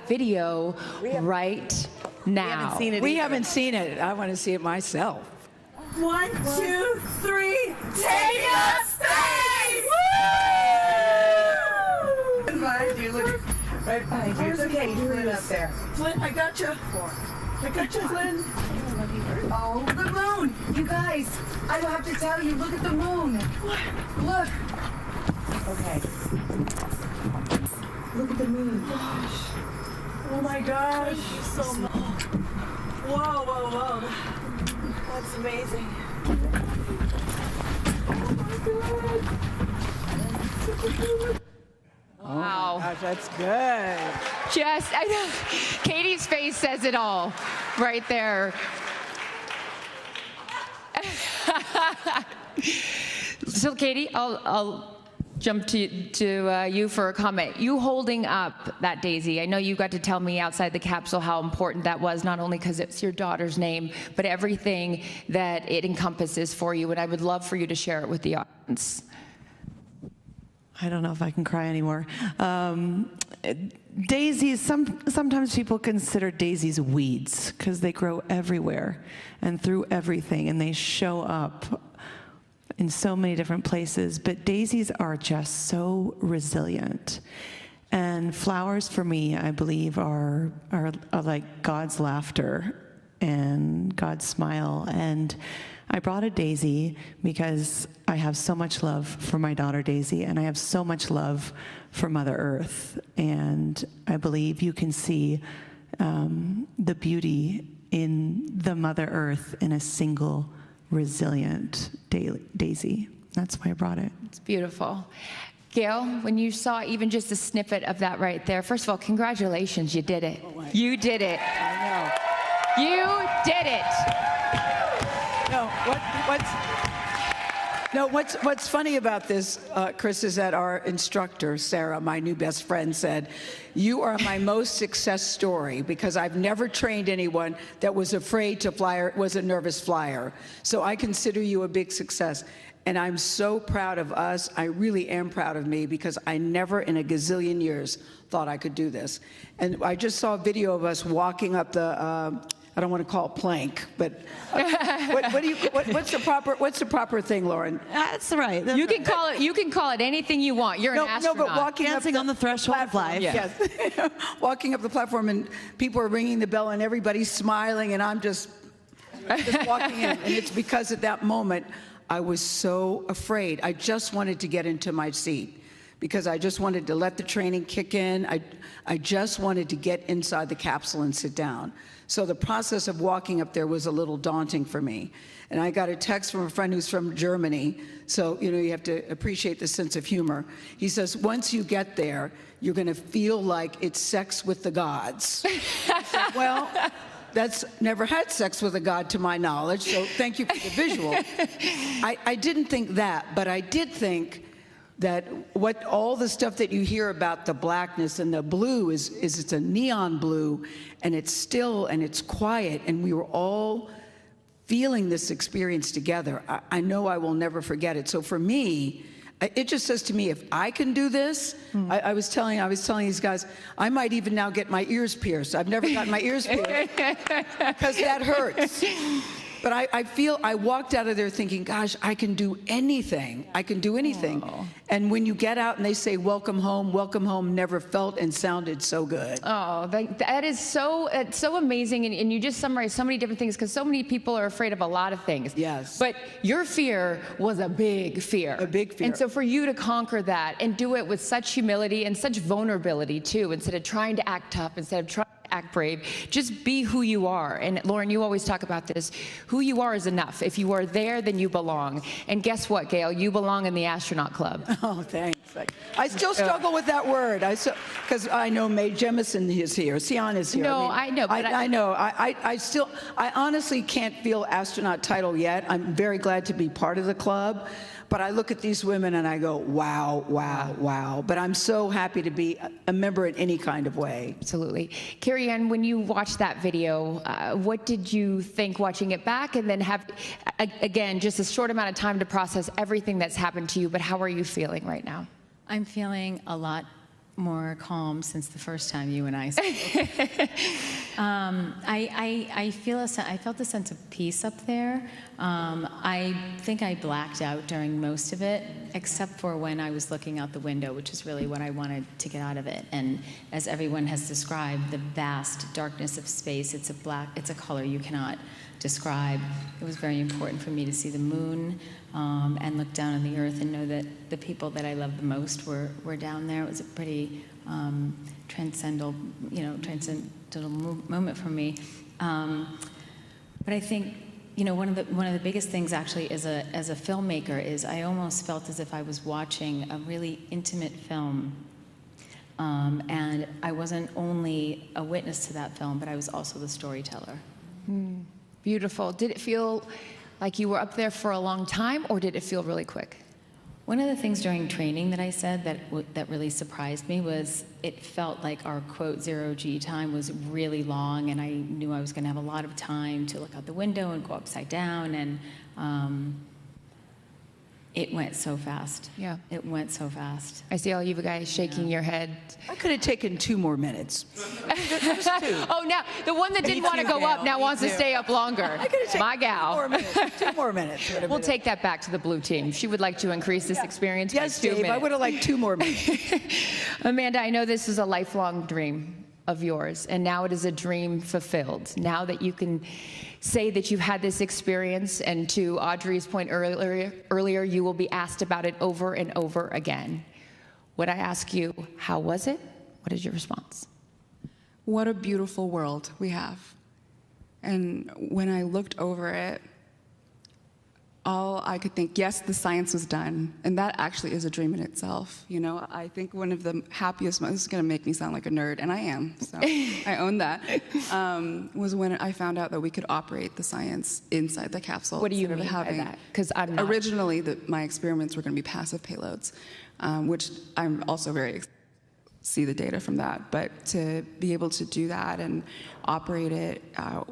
that video right now. We haven't seen it. I want to see it myself. 1, 2, 3, take up space! Woo! Behind you, look. Right behind you. It's okay, you're it up there. Flynn, I got you. I got you, Flynn. Oh, the moon! You guys, I don't have to tell you, look at the moon. Look. Okay. Look at the moon. Oh my gosh. Thank you so much. Whoa, whoa, whoa. That's amazing. Oh my God. Wow. Gosh, that's good. Just, I know, Katie's face says it all right there. So, Katie, I'll jump to you for a comment. You holding up that daisy, I know you got to tell me outside the capsule how important that was, not only because it's your daughter's name, but everything that it encompasses for you, and I would love for you to share it with the audience. I don't know if I can cry anymore. Daisies, sometimes people consider daisies weeds because they grow everywhere and through everything, and they show up in so many different places, but daisies are just so resilient. And flowers for me, I believe, are like God's laughter and God's smile. And I brought a daisy because I have so much love for my daughter Daisy, and I have so much love for Mother Earth. And I believe you can see the beauty in the Mother Earth in a single resilient daisy. That's why I brought it. It's beautiful. Gail, when you saw even just a snippet of that right there, first of all, congratulations, you did it. Oh, You did it. I You did it. know. What's funny about this, Chris, is that our instructor, Sarah, my new best friend, said, "You are my most success story because I've never trained anyone that was afraid to fly or was a nervous flyer. So I consider you a big success." And I'm so proud of us. I really am proud of me because I never in a gazillion years thought I could do this. And I just saw a video of us walking up the, I don't want to call it plank, but what's the proper thing, Lauren? That's right. You can call it anything you want. You're an astronaut. No, but walking Dancing up on the threshold of life. Yes. Walking up the platform and people are ringing the bell and everybody's smiling and I'm just walking in. And it's because at that moment I was so afraid. I just wanted to get into my seat because I just wanted to let the training kick in. I just wanted to get inside the capsule and sit down. So the process of walking up there was a little daunting for me. And I got a text from a friend who's from Germany. So, you know, you have to appreciate the sense of humor. He says, once you get there, you're going to feel like it's sex with the gods. I said, well, that's never had sex with a god to my knowledge, so thank you for the visual. I didn't think that, but I did think that all the stuff that you hear about the blackness and the blue is it's a neon blue, and it's still and it's quiet, and we were all feeling this experience together. I know I will never forget it. So for me, it just says to me, if I can do this, I was telling these guys, I might even now get my ears pierced. I've never gotten my ears pierced because that hurts. But I feel I walked out of there thinking, gosh, I can do anything. I can do anything. Aww. And when you get out and they say, welcome home, never felt and sounded so good. Oh, that is so amazing. And you just summarized so many different things because so many people are afraid of a lot of things. Yes. But your fear was a big fear. A big fear. And so for you to conquer that and do it with such humility and such vulnerability too, instead of trying to act tough, instead of trying to act brave, just be who you are. And Lauren, you always talk about this. Who you are is enough. If you are there, then you belong. And guess what, Gail? You belong in the astronaut club. Oh, thanks. I still struggle with that word. Because I know Mae Jemison is here. Sion is here. No, I know. But I know. I honestly can't feel astronaut title yet. I'm very glad to be part of the club. But I look at these women and I go, wow, wow, wow. But I'm so happy to be a member in any kind of way. Absolutely. Carrie Ann, when you watched that video, what did you think watching it back and then have, again, just a short amount of time to process everything that's happened to you, but how are you feeling right now? I'm feeling a lot more calm since the first time you and I spoke. I felt a sense of peace up there. I think I blacked out during most of it, except for when I was looking out the window, which is really what I wanted to get out of it. And as everyone has described, the vast darkness of space, it's a color you cannot describe. It was very important for me to see the moon and look down on the earth and know that the people that I loved the most were down there. It was a pretty transcendental moment for me. But I think, one of the biggest things actually as a filmmaker is I almost felt as if I was watching a really intimate film. And I wasn't only a witness to that film, but I was also the storyteller. Beautiful. Did it feel like you were up there for a long time, or did it feel really quick? One of the things during training that I said that really surprised me was it felt like our quote 0G time was really long, and I knew I was going to have a lot of time to look out the window and go upside down, and it went so fast. Yeah. It went so fast. I see all you guys shaking your head. I could have taken 2 more minutes. Just 2. Oh, now the one that didn't want to go up now wants to stay up longer. I could have taken My 2 gal. more minutes. 2 more minutes. would have We'll been- take that back to the blue team. She would like to increase this experience Yes, by 2 Dave, minutes. I would have liked 2 more minutes. Amanda, I know this is a lifelong dream of yours, and now it is a dream fulfilled. Now that you can say that you've had this experience, and to Audrey's point earlier, you will be asked about it over and over again. Would I ask you, how was it? What is your response? What a beautiful world we have. And when I looked over it, all I could think, yes, the science was done. And that actually is a dream in itself. I think one of the happiest moments, this is going to make me sound like a nerd, and I am, so I own that, was when I found out that we could operate the science inside the capsule. What do you instead mean of by having, that? Because I'm not. Originally, my experiments were going to be passive payloads, which I'm also very see the data from that, but to be able to do that and operate it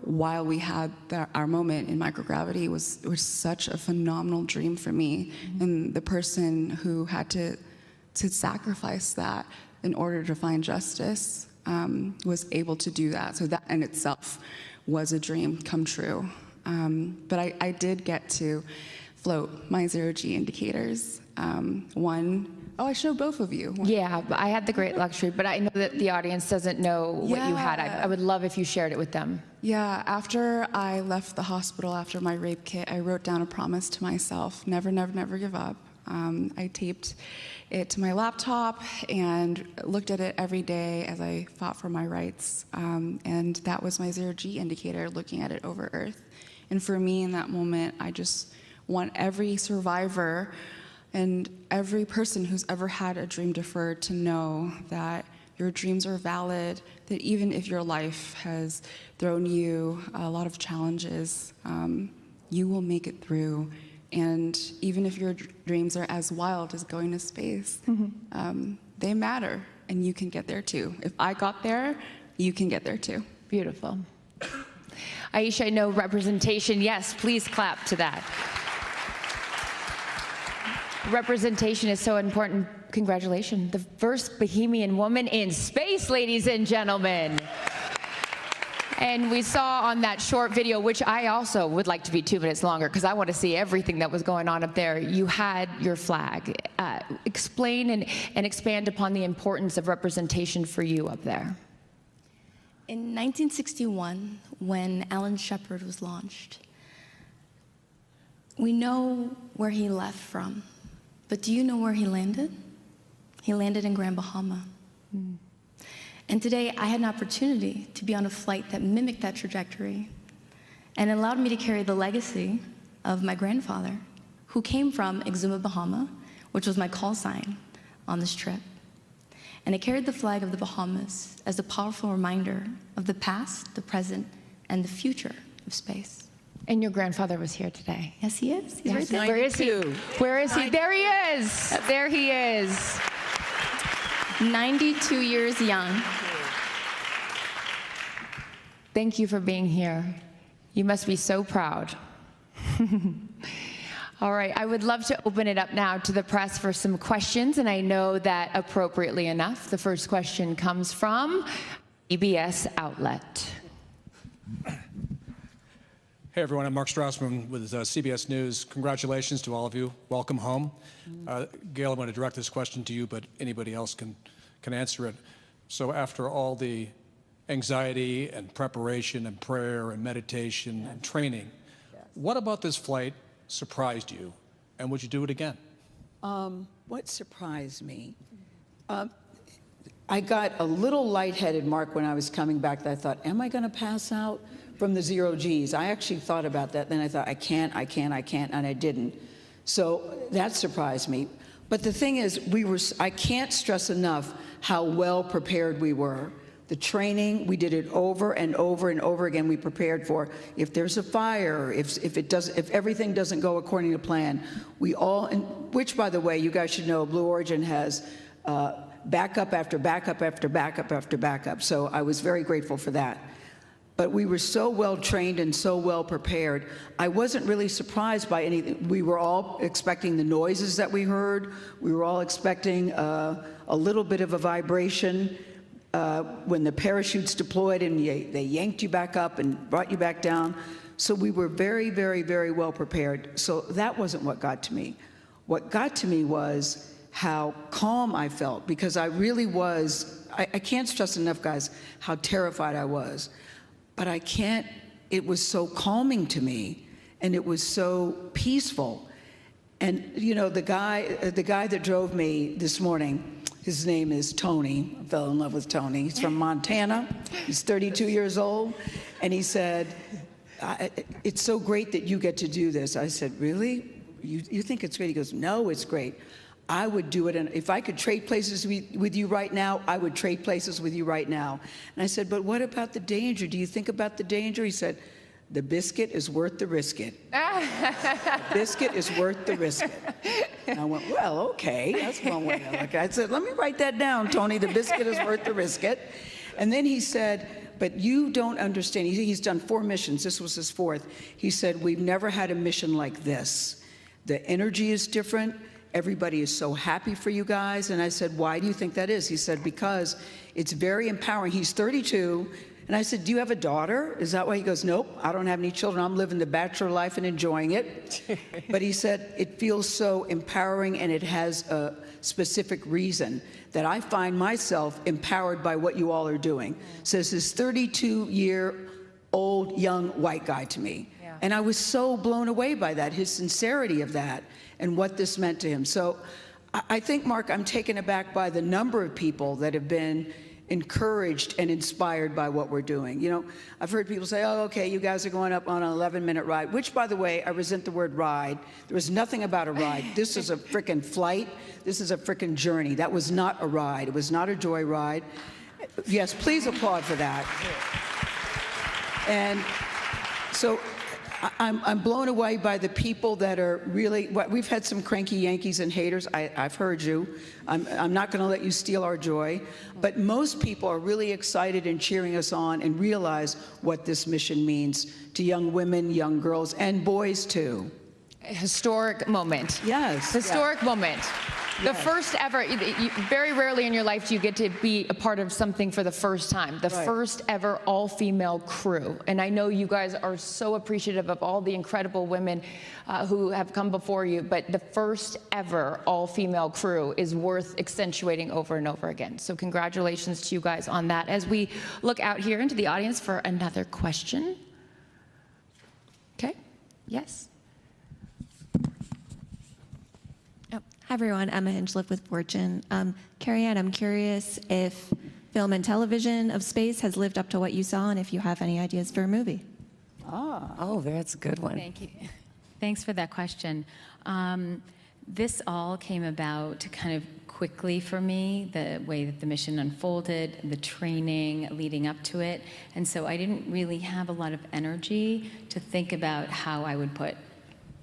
while we had our moment in microgravity was such a phenomenal dream for me. Mm-hmm. And the person who had to sacrifice that in order to find justice was able to do that. So that in itself was a dream come true. But I did get to float my 0G indicators. I showed both of you. Yeah, but I had the great luxury, but I know that the audience doesn't know what you had. I would love if you shared it with them. Yeah, after I left the hospital after my rape kit, I wrote down a promise to myself, never, never, never give up. I taped it to my laptop and looked at it every day as I fought for my rights. And that was my 0G indicator, looking at it over Earth. And for me in that moment, I just want every survivor and every person who's ever had a dream deferred to know that your dreams are valid, that even if your life has thrown you a lot of challenges, you will make it through. And even if your dreams are as wild as going to space, they matter, and you can get there too. If I got there, you can get there too. Beautiful. Aisha, I know representation. Yes, please clap to that. Representation is so important. Congratulations. The first Bohemian woman in space, ladies and gentlemen. And we saw on that short video, which I also would like to be 2 minutes longer because I want to see everything that was going on up there. You had your flag. Explain and expand upon the importance of representation for you up there. In 1961, when Alan Shepard was launched, we know where he left from. But do you know where he landed? He landed in Grand Bahama. And today I had an opportunity to be on a flight that mimicked that trajectory, and it allowed me to carry the legacy of my grandfather, who came from Exuma, Bahama, which was my call sign on this trip. And I carried the flag of the Bahamas as a powerful reminder of the past, the present, and the future of space. And your grandfather was here today. Yes, he is. He's right there. Where is he? Where is he? There he is. There he is. 92 years young. Thank you for being here. You must be so proud. All right, I would love to open it up now to the press for some questions, and I know that appropriately enough, the first question comes from EBS Outlet. Hey everyone, I'm Mark Strassman with CBS News. Congratulations to all of you. Welcome home. Gail, I want to direct this question to you, but anybody else can answer it. So after all the anxiety and preparation and prayer and meditation and training, what about this flight surprised you, and would you do it again? What surprised me? I got a little lightheaded, Mark, when I was coming back. I thought, am I going to pass out from the 0 Gs? I actually thought about that. Then I thought, I can't, and I didn't. So that surprised me. But the thing is, I can't stress enough how well prepared we were. The training, we did it over and over and over again. We prepared for if there's a fire, if everything doesn't go according to plan. Which, by the way, you guys should know, Blue Origin has backup after backup after backup after backup. So I was very grateful for that. But we were so well trained and so well prepared. I wasn't really surprised by anything. We were all expecting the noises that we heard. We were all expecting a little bit of a vibration when the parachutes deployed and they yanked you back up and brought you back down. So we were very, very, very well prepared. So that wasn't what got to me. What got to me was how calm I felt, because I really was, I can't stress enough, guys, how terrified I was. But it was so calming to me, and it was so peaceful. And you know, the guy that drove me this morning, his name is Tony. I fell in love with Tony. He's from Montana. He's 32 years old. And he said, it's so great that you get to do this. I said, really? You think it's great? He goes, no, it's great. I would do it, and if I could trade places with you right now, I would trade places with you right now. And I said, but what about the danger? Do you think about the danger? He said, the biscuit is worth the risk it. The biscuit is worth the risk it. And I went, well, okay, that's one way to look at it. I said, let me write that down, Tony, the biscuit is worth the risk it. And then he said, but you don't understand. He's done 4 missions. This was his 4th. He said, we've never had a mission like this. The energy is different. Everybody is so happy for you guys. And I said, why do you think that is? He said, because it's very empowering. He's 32. And I said, do you have a daughter? Is that why? He goes, nope, I don't have any children. I'm living the bachelor life and enjoying it. But he said, it feels so empowering, and it has a specific reason that I find myself empowered by what you all are doing. Says this 32-year-old young white guy to me. Yeah. And I was so blown away by that, his sincerity of that, and what this meant to him. So I think, Mark, I'm taken aback by the number of people that have been encouraged and inspired by what we're doing. You know, I've heard people say, oh, okay, you guys are going up on an 11-minute ride, which, by the way, I resent the word ride. There was nothing about a ride. This is a frickin' flight. This is a frickin' journey. That was not a ride. It was not a joy ride. Yes, please applaud for that. And so I'm blown away by the people that are really, we've had some cranky Yankees and haters. I've heard you. I'm not going to let you steal our joy. But most people are really excited and cheering us on and realize what this mission means to young women, young girls, and boys too. Historic moment. Yes. Historic moment. The first ever, very rarely in your life do you get to be a part of something for the first time. The first ever all-female crew. And I know you guys are so appreciative of all the incredible women who have come before you, but the first ever all-female crew is worth accentuating over and over again. So congratulations to you guys on that. As we look out here into the audience for another question. Okay, yes. Hi everyone, Emma Hinchliff with Fortune. Carrie Ann, I'm curious if film and television of space has lived up to what you saw, and if you have any ideas for a movie. Oh, that's a good one. Thank you. Thanks for that question. This all came about kind of quickly for me, the way that the mission unfolded, the training leading up to it. And so I didn't really have a lot of energy to think about how I would put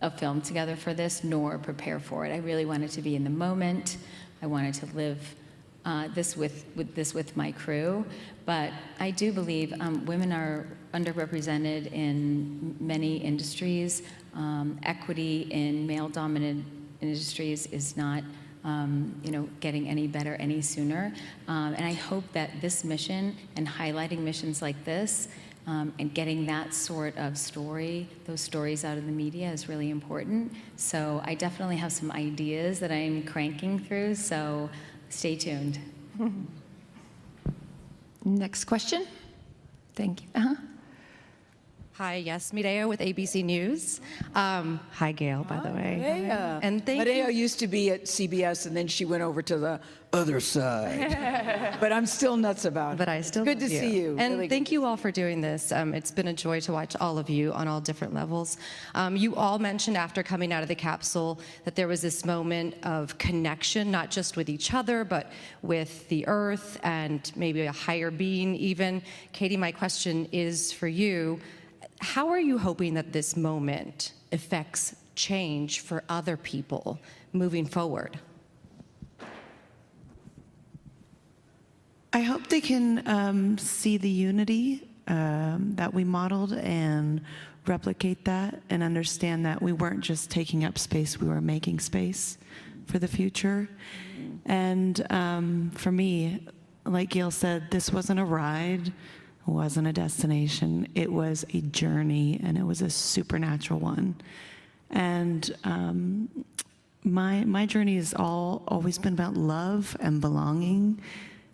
a film together for this, nor prepare for it. I really wanted to be in the moment. I wanted to live this with my crew. But I do believe women are underrepresented in many industries. Equity in male-dominant industries is not getting any better any sooner. And I hope that this mission and highlighting missions like this and getting that sort of story, those stories out of the media is really important. So I definitely have some ideas that I'm cranking through, so stay tuned. Next question. Thank you. Hi, yes, Mireya with ABC News. Hi, Gail, by the way. Medea. And thank Medea you. used to be at CBS, and then she went over to the other side. But I'm still nuts about it. But I still It's good love to see you. And Really thank you all for doing this. It's been a joy to watch all of you on all different levels. You all mentioned after coming out of the capsule that there was this moment of connection, not just with each other, but with the earth and maybe a higher being even. Katie, my question is for you. How are you hoping that this moment affects change for other people moving forward? I hope they can see the unity that we modeled and replicate that and understand that we weren't just taking up space, we were making space for the future. And for me, like Gail said, this wasn't a ride. Wasn't a destination. It was a journey, and it was a supernatural one. And my journey has always been about love and belonging.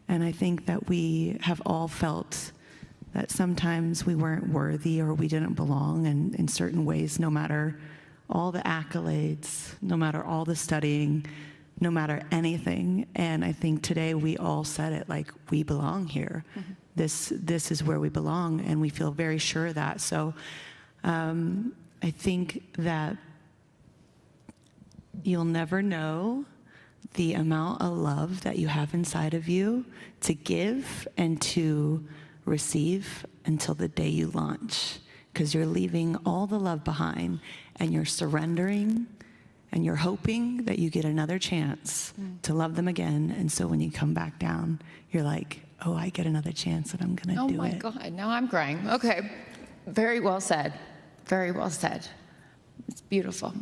And I think that we have all felt that sometimes we weren't worthy or we didn't belong in certain ways, no matter all the accolades, no matter all the studying, no matter anything. And I think today we all said it, like, we belong here. Mm-hmm. This is where we belong, and we feel very sure of that. So I think that you'll never know the amount of love that you have inside of you to give and to receive until the day you launch, because you're leaving all the love behind, and you're surrendering, and you're hoping that you get another chance to love them again. And so when you come back down, you're like, oh, I get another chance, and I'm going to do it. Oh my God, now I'm crying. Okay, very well said. Very well said. It's beautiful.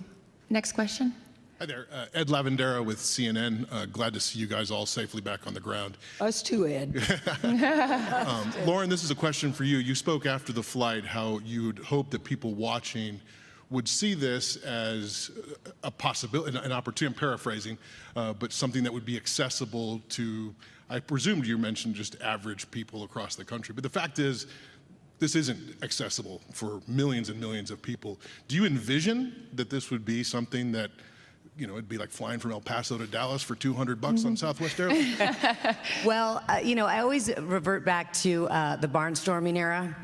Next question. Hi there, Ed Lavandera with CNN. Glad to see you guys all safely back on the ground. Us too, Ed. Lauren, this is a question for you. You spoke after the flight how you'd hope that people watching would see this as a possibility, an opportunity, I'm paraphrasing, but something that would be accessible to, I presumed you mentioned just average people across the country. But the fact is, this isn't accessible for millions and millions of people. Do you envision that this would be something that, it'd be like flying from El Paso to Dallas for $200 on Southwest Airlines? Well, I always revert back to the barnstorming era.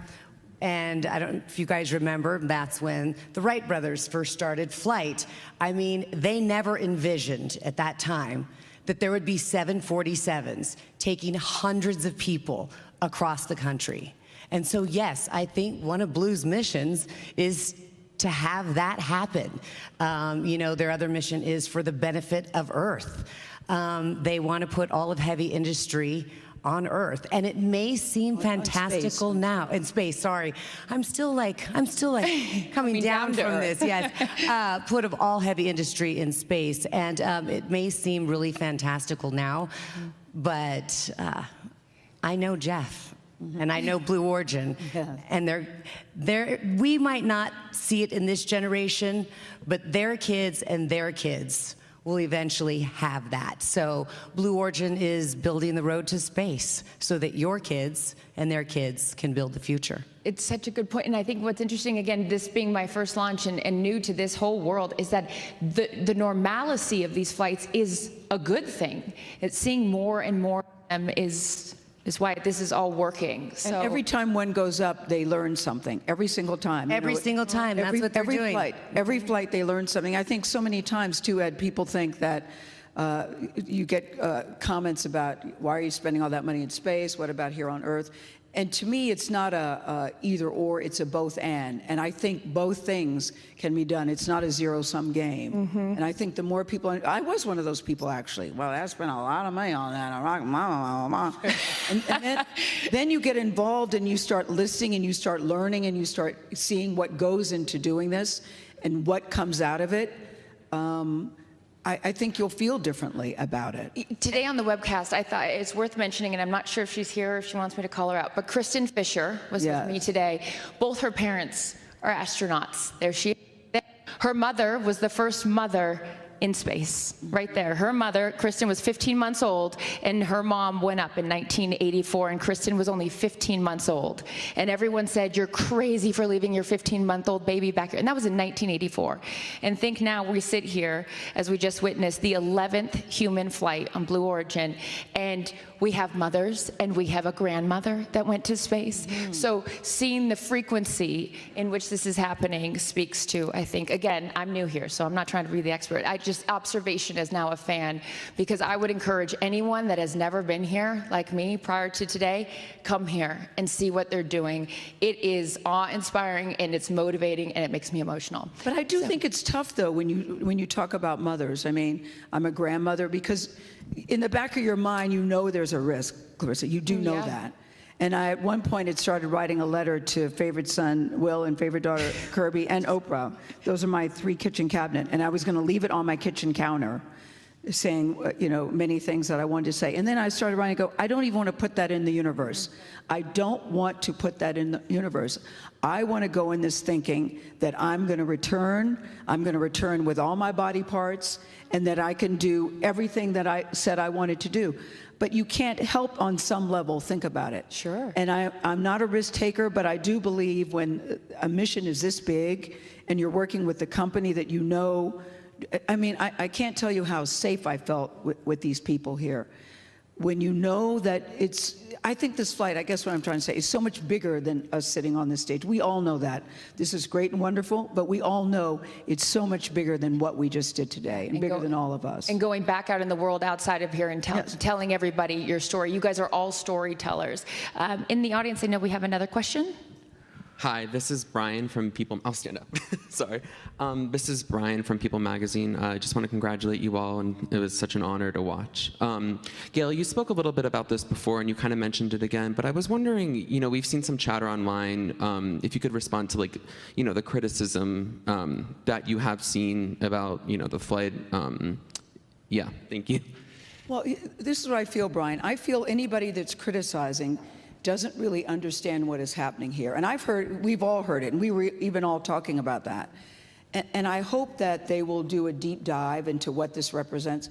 And I don't know if you guys remember, that's when the Wright brothers first started flight. I mean, they never envisioned at that time that there would be 747s taking hundreds of people across the country. And so, yes, I think one of Blue's missions is to have that happen. Their other mission is for the benefit of Earth. They want to put all of heavy industry on Earth, and it may seem fantastical now in space. Sorry, I'm still like coming down from this. Yes, put of all heavy industry in space, and it may seem really fantastical now, but I know Jeff, and I know Blue Origin, and we might not see it in this generation, but their kids and their kids will eventually have that. So Blue Origin is building the road to space so that your kids and their kids can build the future. It's such a good point. And I think what's interesting, again, this being my first launch and new to this whole world, is that the normalcy of these flights is a good thing. It's seeing more and more of them is why this is all working. So And every time one goes up, they learn something. Every single time. Every single time. That's what they're doing. Every flight, they learn something. I think so many times, too, Ed, people think that you get comments about, why are you spending all that money in space? What about here on Earth? And to me, it's not a either or, it's a both and. And I think both things can be done. It's not a zero-sum game. And I think the more people, I was one of those people actually. Well, I spent a lot of money on that. And then you get involved and you start listening and you start learning and you start seeing what goes into doing this and what comes out of it. I think you'll feel differently about it. Today on the webcast, I thought it's worth mentioning, and I'm not sure if she's here or if she wants me to call her out, but Kristen Fisher was with me today. Both her parents are astronauts. There she is. Her mother was the first mother in space, right there. Her mother, Kristen, was 15 months old, and her mom went up in 1984, and Kristen was only 15 months old. And everyone said, you're crazy for leaving your 15-month-old baby back here. And that was in 1984. And think now we sit here, as we just witnessed, the 11th human flight on Blue Origin, and we have mothers, and we have a grandmother that went to space. So seeing the frequency in which this is happening speaks to, I think, again, I'm new here, so I'm not trying to be the expert. Just observation as now a fan, because I would encourage anyone that has never been here, like me, prior to today, come here and see what they're doing. It is awe-inspiring, and it's motivating, and it makes me emotional. But I do think it's tough, though, when you talk about mothers. I mean, I'm a grandmother, because in the back of your mind, you know there's a risk, Clarissa. You do know that. And I, at one point, had started writing a letter to favorite son, Will, and favorite daughter, Kirby, and Oprah. Those are my 3 kitchen cabinet. And I was going to leave it on my kitchen counter, saying, you know, many things that I wanted to say. And then I started writing, I don't even want to put that in the universe. I don't want to put that in the universe. I want to go in this thinking that I'm going to return with all my body parts, and that I can do everything that I said I wanted to do. But you can't help on some level think about it. Sure. And I'm not a risk taker, but I do believe when a mission is this big and you're working with the company that you know, I mean, I can't tell you how safe I felt with these people here. When you know that I think this flight, I guess what I'm trying to say, is so much bigger than us sitting on this stage. We all know that. This is great and wonderful, but we all know it's so much bigger than what we just did today, and bigger than all of us. And going back out in the world outside of here and telling everybody your story. You guys are all storytellers. In the audience, I know we have another question. Hi, this is Brian from People. I'll stand up. Sorry. This is Brian from People Magazine. I just want to congratulate you all, and it was such an honor to watch. Gail, you spoke a little bit about this before, and you kind of mentioned it again, but I was wondering, you know, we've seen some chatter online, if you could respond to, like, you know, the criticism that you have seen about, you know, the flight. Yeah, thank you. Well, this is what I feel, Brian. I feel anybody that's criticizing doesn't really understand what is happening here. And we've all heard it, and we were even all talking about that. And I hope that they will do a deep dive into what this represents.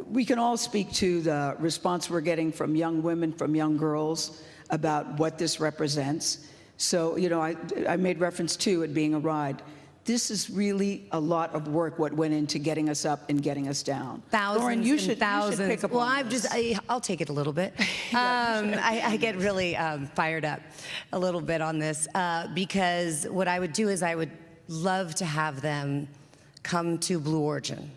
We can all speak to the response we're getting from young women, from young girls, about what this represents. So, you know, I made reference to it being a ride. This is really a lot of work, what went into getting us up and getting us down. Thousands Lauren, and thousands. You should pick up well, on this. I'll take it a little bit. I get really fired up a little bit on this because what I would do is I would love to have them come to Blue Origin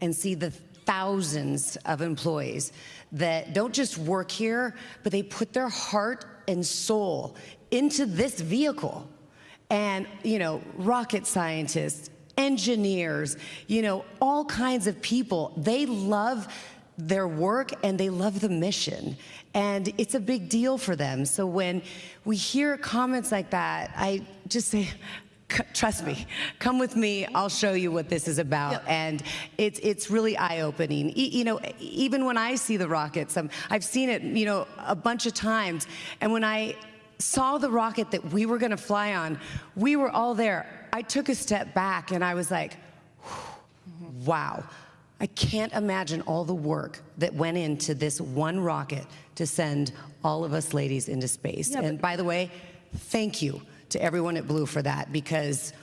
and see the thousands of employees that don't just work here, but they put their heart and soul into this vehicle. And, you know, rocket scientists, engineers, you know, all kinds of people. They love their work and they love the mission. And it's a big deal for them. So when we hear comments like that, I just say, trust me, come with me, I'll show you what this is about. Yep. And it's really eye-opening. You know, even when I see the rockets, I've seen it, you know, a bunch of times. And when I saw the rocket that we were going to fly on, we were all there. I took a step back and I was like, wow. I can't imagine all the work that went into this one rocket to send all of us ladies into space. Yeah, and by the way, thank you to everyone at Blue for that, because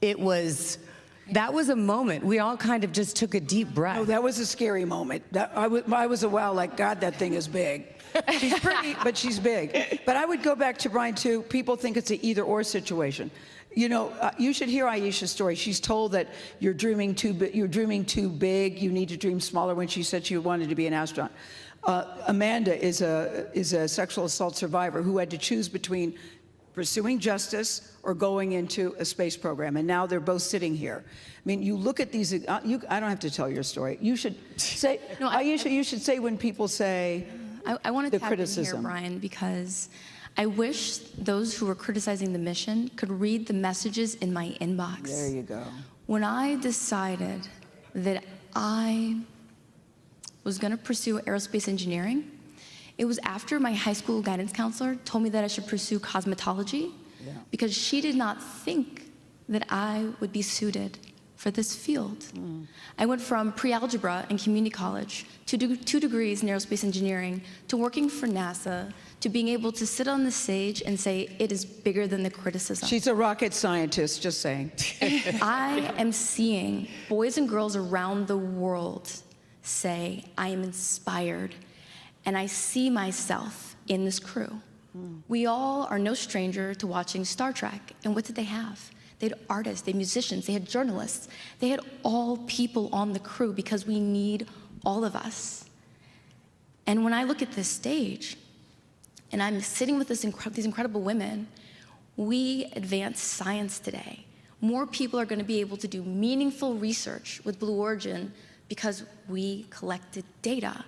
that was a moment. We all kind of just took a deep breath. Oh, that was a scary moment. I was a wow, like, God, that thing is big. She's pretty, but she's big. But I would go back to Brian, too. People think it's an either-or situation. You know, you should hear Aisha's story. She's told that you're dreaming too big, you need to dream smaller when she said she wanted to be an astronaut. Amanda is a sexual assault survivor who had to choose between pursuing justice or going into a space program, and now they're both sitting here. I mean, you look at these. I don't have to tell your story. You should say. No, you should say when people say. I want to tap criticism. in here, Brian, because I wish those who were criticizing the mission could read the messages in my inbox. There you go. When I decided that I was going to pursue aerospace engineering, it was after my high school guidance counselor told me that I should pursue cosmetology because she did not think that I would be suited for this field. I went from pre-algebra in community college to do 2 degrees in aerospace engineering to working for NASA to being able to sit on the stage and say it is bigger than the criticism. She's a rocket scientist, just saying. I am seeing boys and girls around the world say, I am inspired, and I see myself in this crew. We all are no stranger to watching Star Trek, and what did they have? They had artists, they had musicians, they had journalists. They had all people on the crew because we need all of us. And when I look at this stage, and I'm sitting with these incredible women, we advance science today. More people are going to be able to do meaningful research with Blue Origin because we collected data.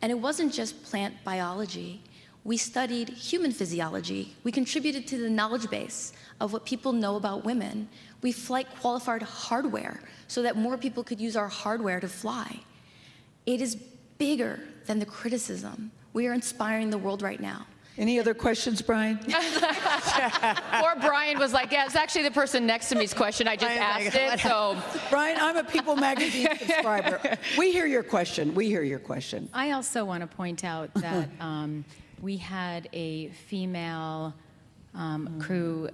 And it wasn't just plant biology. We studied human physiology. We contributed to the knowledge base of what people know about women. We flight qualified hardware so that more people could use our hardware to fly. It is bigger than the criticism. We are inspiring the world right now. Any other questions, Brian? Poor Brian was like, yeah, it's actually the person next to me's question. I just asked it, so. Brian, I'm a People Magazine subscriber. We hear your question. We hear your question. I also want to point out that we had a female crew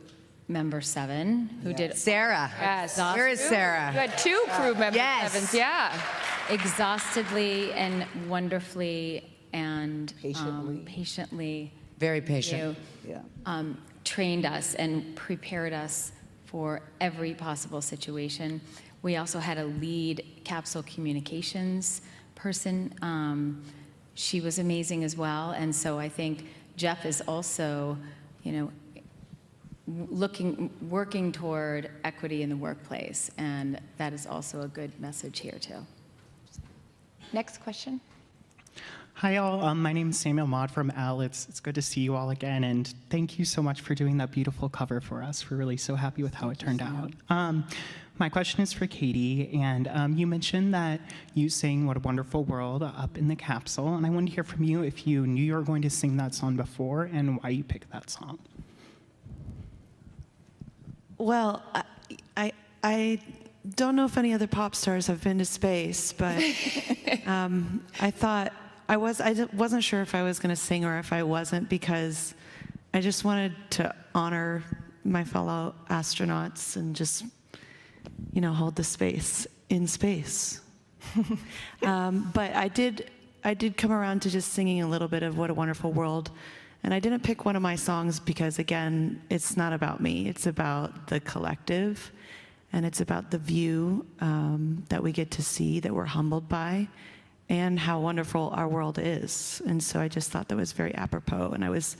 member 7 who did Sarah. Yes. Where is Sarah? You had 2 crew member 7s, yeah. exhaustedly and wonderfully and Patiently. Very patient. Trained us and prepared us for every possible situation. We also had a lead capsule communications person. She was amazing as well, and so I think Jeff is also, working toward equity in the workplace, and that is also a good message here too. Next question. Hi, all. My name is Samuel Maud from Elle. It's good to see you all again, and thank you so much for doing that beautiful cover for us. We're really so happy with how it turned out. My question is for Katie, and you mentioned that you sang What a Wonderful World up in the capsule, and I wanted to hear from you if you knew you were going to sing that song before and why you picked that song. Well, I don't know if any other pop stars have been to space, but I thought I wasn't sure if I was going to sing or if I wasn't, because I just wanted to honor my fellow astronauts and just, hold the space in space. But I did come around to just singing a little bit of What a Wonderful World. And I didn't pick one of my songs because, again, it's not about me. It's about the collective, and it's about the view that we get to see, that we're humbled by, and how wonderful our world is. And so I just thought that was very apropos. And I was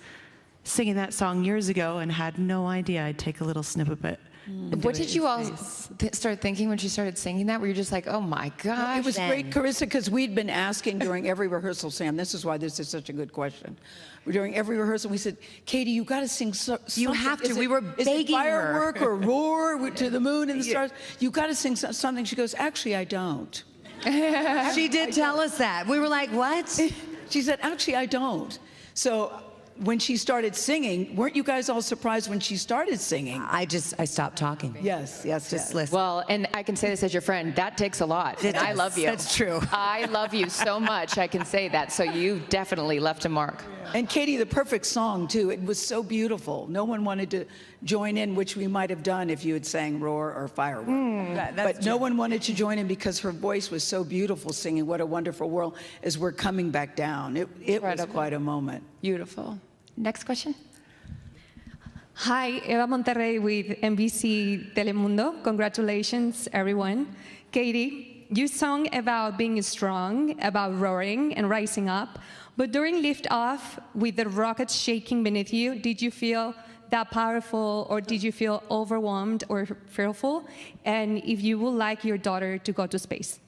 singing that song years ago and had no idea I'd take a little snippet of it. What did you all start thinking when she started singing that? Were you just like, oh my gosh? It was great, Carissa, because we'd been asking during every rehearsal, Sam, this is why this is such a good question. During every rehearsal, we said, Katie, you got to sing something. You have to. We were begging her. Is it firework or roar to the moon and the stars? You got to sing something. She goes, actually, I don't. She did tell us that. We were like, what? She said, actually, I don't. So when she started singing, weren't you guys all surprised when she started singing? I stopped talking. Yes. Just listen. Well, and I can say this as your friend, that takes a lot. And I love you. That's true. I love you so much, I can say that. So you definitely left a mark. And Katie, the perfect song, too. It was so beautiful. No one wanted to join in, which we might have done if you had sang Roar or Firework. But no one wanted to join in because her voice was so beautiful singing What a Wonderful World as we're coming back down. It was quite a moment. Beautiful. Next question. Hi, Eva Monterrey with NBC Telemundo. Congratulations, everyone. Katie, you sung about being strong, about roaring and rising up, but during liftoff, with the rocket shaking beneath you, did you feel that powerful, or did you feel overwhelmed or fearful? And if you would like your daughter to go to space?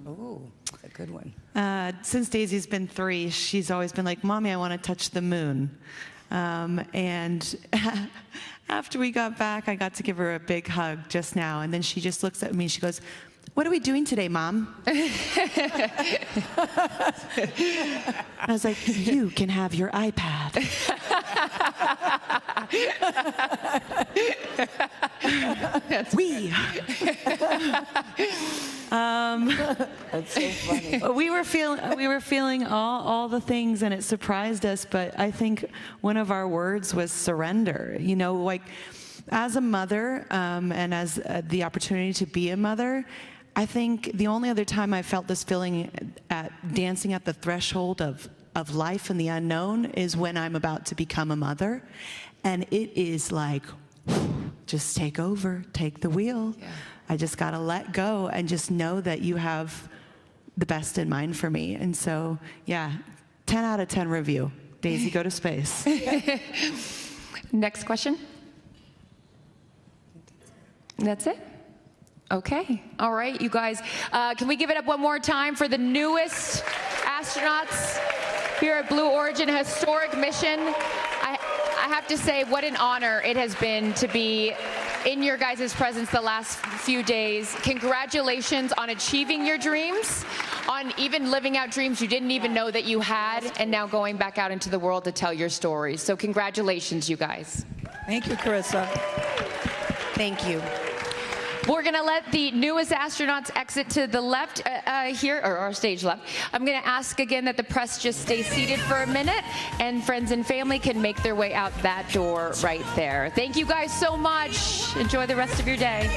Oh, that's a good one. Since Daisy's been 3, she's always been like, Mommy, I want to touch the moon. And after we got back, I got to give her a big hug just now. And then she just looks at me and she goes, what are we doing today, Mom? I was like, you can have your iPad. We. That's so funny. We were feeling all the things, and it surprised us. But I think one of our words was surrender. You know, like as a mother, and as the opportunity to be a mother, I think the only other time I felt this feeling at dancing at the threshold of life and the unknown is when I'm about to become a mother, and it is like, just take over, take the wheel. Yeah. I just gotta let go and just know that you have the best in mind for me. And so, yeah, 10 out of 10 review. Daisy, go to space. Next question. That's it? Okay. All right, you guys. Can we give it up one more time for the newest astronauts here at Blue Origin, a historic mission? I have to say, what an honor it has been to be in your guys' presence the last few days. Congratulations on achieving your dreams, on even living out dreams you didn't even know that you had, and now going back out into the world to tell your stories. So congratulations, you guys. Thank you, Carissa. Thank you. We're going to let the newest astronauts exit to the left here, or our stage left. I'm going to ask again that the press just stay seated for a minute, and friends and family can make their way out that door right there. Thank you guys so much. Enjoy the rest of your day.